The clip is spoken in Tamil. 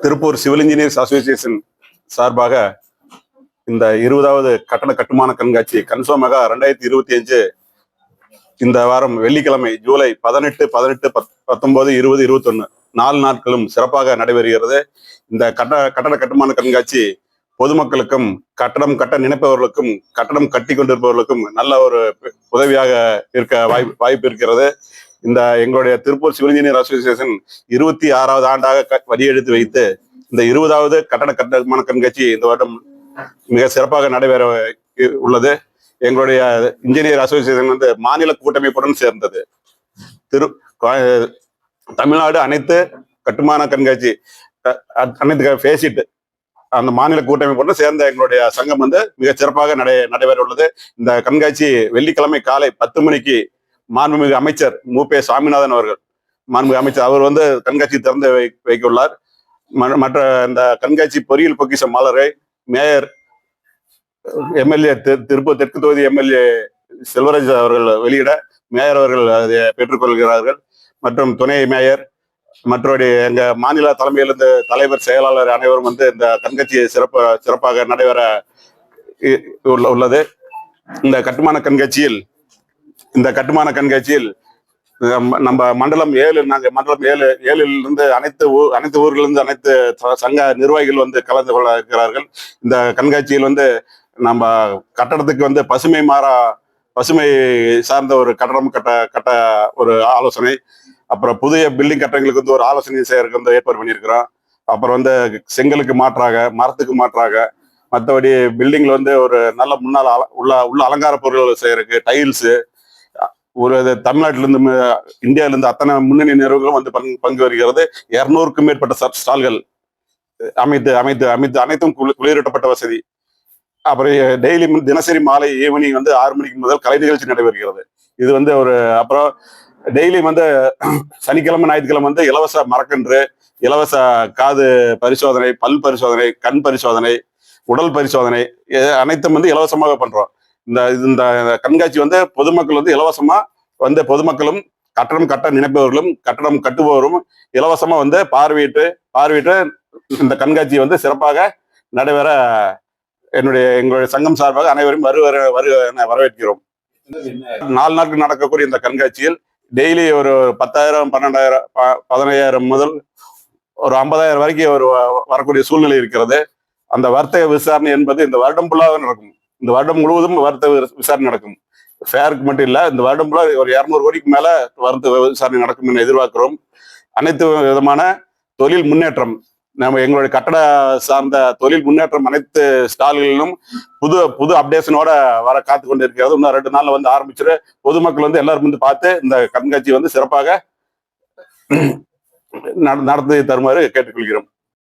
திருப்பூர் சிவில் இன்ஜினியர்ஸ் அசோசியேஷன் சார்பாக இந்த 20வது கட்டட கட்டுமான கண்காட்சி கன்சோமெகா 2025 இந்த வாரம் வெள்ளிக்கிழமை ஜூலை 18, 18, 19, 20, 21 4 நாட்களும் சிறப்பாக நடைபெறுகிறது. இந்த கட்டட கட்டுமான கண்காட்சி பொதுமக்களுக்கும் கட்டடம் கட்ட நினைப்பவர்களுக்கும் கட்டடம் கட்டி கொண்டிருப்பவர்களுக்கும் நல்ல ஒரு உதவியாக இருக்க வாய்ப்பு இருக்கிறது. இந்த எங்களுடைய திருப்பூர் சிவில் இன்ஜினியர் அசோசியேஷன் 26வது ஆண்டாக வரியெடுத்து வைத்து இந்த 20வது கட்டமான கண்காட்சி இந்த வருடம் மிக சிறப்பாக நடைபெற உள்ளது. எங்களுடைய இன்ஜினியர் அசோசியேஷன் வந்து மாநில கூட்டமைப்புடன் சேர்ந்தது. தமிழ்நாடு அனைத்து கட்டுமான கண்காட்சி அனைத்து ஃபேசிட் அந்த மாநில கூட்டமைப்புடன் சேர்ந்த எங்களுடைய சங்கம் வந்து மிக சிறப்பாக நடைபெற உள்ளது. இந்த கண்காட்சி வெள்ளிக்கிழமை காலை 10 மணிக்கு மாண்புமிகு அமைச்சர் மு.பே. சாமிநாதன் அவர்கள், மாண்புமிகு அமைச்சர் அவர் வந்து கண்காட்சி திறந்து வைக்க உள்ளார். மற்ற இந்த கண்காட்சி பொறியியல் பொக்கிஷ மலரை மேயர் எம்எல்ஏ திருப்பூர் தெற்கு தொகுதி எம்எல்ஏ செல்வராஜ் அவர்கள் வெளியிட மேயர் அவர்கள் அதை பெற்றுக்கொள்கிறார்கள். மற்றும் துணை மேயர் மற்றபடி எங்க மாநில தலைமையிலிருந்து தலைவர் செயலாளர் அனைவரும் வந்து இந்த கண்காட்சியை சிறப்பாக நடைபெற உள்ளது. இந்த கட்டுமான கண்காட்சியில் நம்ம மண்டலம் 7 நாங்கள் மண்டலம் 7 அனைத்து ஊர்களிலிருந்து அனைத்து சங்க நிர்வாகிகள் வந்து கலந்து கொள்ள இருக்கிறார்கள். இந்த கண்காட்சியில் வந்து நம்ம கட்டடத்துக்கு வந்து பசுமை சார்ந்த ஒரு கட்டடம் கட்ட ஒரு ஆலோசனை, அப்புறம் புதிய பில்டிங் கட்டடங்களுக்கு வந்து ஒரு ஆலோசனை செய்யறதுக்கு வந்து ஏற்பாடு பண்ணியிருக்கிறோம். அப்புறம் வந்து செங்கலுக்கு மாற்றாக மரத்துக்கு மாற்றாக மற்றபடி பில்டிங்ல வந்து ஒரு நல்ல முன்னால் உள்ள அலங்கார பொருட்கள் செய்யறதுக்கு டைல்ஸு, ஒரு தமிழ்நாட்டிலிருந்து இந்தியாவிலிருந்து அத்தனை முன்னணி நிறுவனங்களும் வந்து பங்கு வருகிறது. 200க்கும் மேற்பட்ட ஸ்டால்கள் அனைத்தும் குளிரூட்டப்பட்ட வசதி. அப்புறம் டெய்லி தினசரி மாலை ஈவினிங் வந்து 6 மணிக்கு முதல் கலை நிகழ்ச்சி நடைபெறுகிறது. இது வந்து அப்புறம் டெய்லி வந்து சனிக்கிழமை ஞாயிற்றுக்கிழமை வந்து இலவச மரக்கன்று, இலவச காது பரிசோதனை, பல் பரிசோதனை, கண் பரிசோதனை, உடல் பரிசோதனை அனைத்தும் வந்து இலவசமாக பண்றோம். இந்த கண்காட்சி வந்து பொதுமக்கள் வந்து இலவசமா வந்து பொதுமக்களும் கட்டடம் கட்ட நினைப்பவர்களும் கட்டடம் கட்டுபவரும் இலவசமா வந்து பார்வையிட்டு இந்த கண்காட்சி வந்து சிறப்பாக நடைபெற எங்களுடைய சங்கம் சார்பாக அனைவரும் வரவேற்கிறோம். 4 நாட்கள் நடக்கக்கூடிய இந்த கண்காட்சியில் டெய்லி ஒரு 10,000, 12,000, 15,000 முதல் ஒரு 50,000 வரைக்கும் வரக்கூடிய சூழ்நிலை இருக்கிறது. அந்த வர்த்தக விசாரணை என்பது இந்த வருடம் ஃபுல்லாக நடக்கும். இந்த வருடம் முழுவதும் வர்த்தக விசாரணை நடக்கும். ஃபேருக்கு மட்டும் இல்லை, இந்த வருடம் ஃபுல்லாக ஒரு 200 கோடிக்கு மேல வர்த்தக விசாரணை நடக்கும் என எதிர்பார்க்கிறோம். அனைத்து விதமான தொழில் முன்னேற்றம், நம்ம எங்களுடைய கட்டட சார்ந்த தொழில் முன்னேற்றம் அனைத்து ஸ்டால்களிலும் புது அப்டேஷனோட வர காத்து கொண்டு இருக்கிறது. இன்னும் 2 நாள்ல வந்து ஆரம்பிச்சிரு. பொதுமக்கள் வந்து எல்லாரும் வந்து பார்த்து இந்த கண்காட்சி வந்து சிறப்பாக நடத்தி தருமாறு கேட்டுக்கொள்கிறோம்.